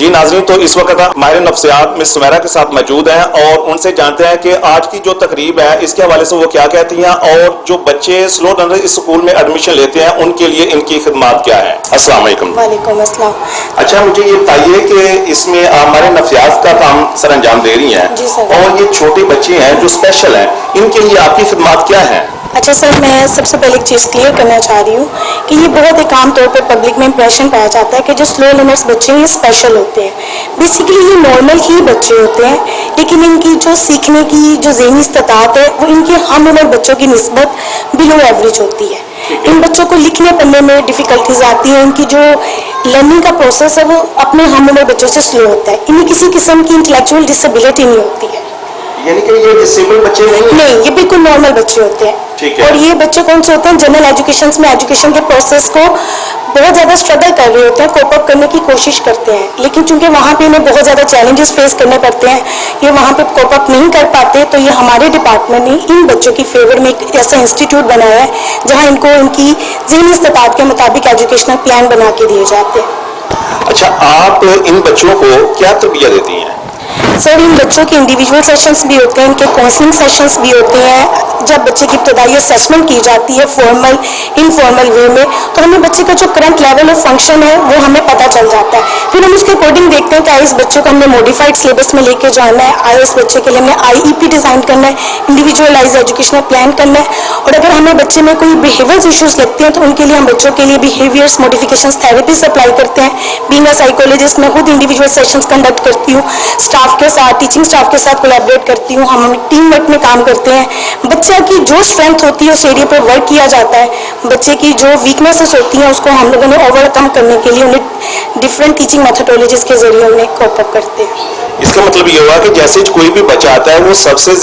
जी नाज़रीन, तो इस वक्त माहिर नफ्सियात मिस सुमेरा के साथ मौजूद हैं और उनसे जानते हैं कि आज की जो तकरीब है इसके हवाले से वो क्या कहती हैं और जो बच्चे स्लो लर्नर इस स्कूल में एडमिशन लेते हैं उनके लिए इनकी खिदमत क्या है। अस्सलाम वालेकुम। वालेकुम अस्सलाम। अच्छा, मुझे ये बताइए कि इसमें आप हमारे नफ्सियात का काम सर अंजाम दे रही हैं जी सर। और ये छोटे बच्चे हैं जो स्पेशल हैं, इनके लिए आपकी खिदमत क्या है? अच्छा सर, मैं सबसे पहले एक चीज़ क्लियर करना चाह रही हूँ कि ये बहुत एक आम तौर पर पब्लिक में इंप्रेशन पाया जाता है कि जो स्लो लर्नर्स बच्चे हैं ये स्पेशल होते हैं। बेसिकली ये नॉर्मल ही बच्चे होते हैं, लेकिन इनकी जो सीखने की जो ज़हनी इस्तात है वो इनके हम उम्र बच्चों की निस्बत बिलो एवरेज होती है। इन बच्चों को लिखने पढ़ने में डिफ़िकल्टीज आती है, इनकी जो लर्निंग का प्रोसेस है वो अपने हम उम्र बच्चों से स्लो होता है। इन्हें किसी किस्म की इंटेलेक्चुअल डिसेबिलिटी नहीं होती है। यानी कि ये डिसेबल बच्चे नहीं, ये बिल्कुल नॉर्मल बच्चे होते हैं। ठीक है। और ये बच्चे कौन से होते हैं, जनरल एजुकेशन में एजुकेशन के प्रोसेस को बहुत ज़्यादा स्ट्रगल कर रहे होते हैं, कोप अप करने की कोशिश करते हैं, लेकिन चूंकि वहाँ पे इन्हें बहुत ज़्यादा चैलेंजेस फेस करने पड़ते हैं, ये वहाँ पे कोप अप नहीं कर पाते। तो ये हमारे डिपार्टमेंट ने इन बच्चों की फेवर में एक ऐसा इंस्टीट्यूट बनाया है जहाँ इनको इनकी ज़हनी इस्तात के मुताबिक एजुकेशनल प्लान बना के दिए जाते हैं। अच्छा, आप इन बच्चों को क्या तरबियत देती हैं? सर, इन बच्चों के इंडिविजुअल सेशंस भी होते हैं, इनके काउंसलिंग सेशंस भी होते हैं। जब बच्चे की इब्तदाई असेसमेंट की जाती है फॉर्मल इनफॉर्मल वे में, तो हमें बच्चे का जो करंट लेवल ऑफ फंक्शन है वो हमें पता चल जाता है। फिर हम उसके अकॉर्डिंग देखते हैं कि आए इस बच्चे को हमने मॉडिफाइड सिलेबस में लेके जाना है, आए इस बच्चे के लिए हमने IEP डिज़ाइन करना है, इंडिविजुअलाइज एजुकेशनल प्लान करना है। और अगर हमें बच्चे में कोई बिहेवियर्स इशूज़ लगते हैं तो उनके लिए हम बच्चों के लिए बिहेवियर्स मॉडिफिकेशन थेरेपीज अप्लाई करते हैं। बीइंग अ साइकोलॉजिस्ट मैं खुद इंडिविजुअल सेशंस कंडक्ट करती हूँ, स्टाफ के साथ, टीचिंग स्टाफ के साथ कोलैबोरेट करती हूँ। हम टीम वर्क में काम करते हैं। बच्चा की जो स्ट्रेंथ होती है उस एरिया पर वर्क किया जाता है। बच्चे की जो वीकनेसेस होती हैं उसको हम लोगों ने ओवरकम करने के लिए उन्हें डिफरेंट टीचिंग मेथोडोलॉजीज के जरिए उन्हें कोप अप करते हैं। इसका मतलब ये हुआ कि जैसे कोई भी बच्चा आता है वो सबसे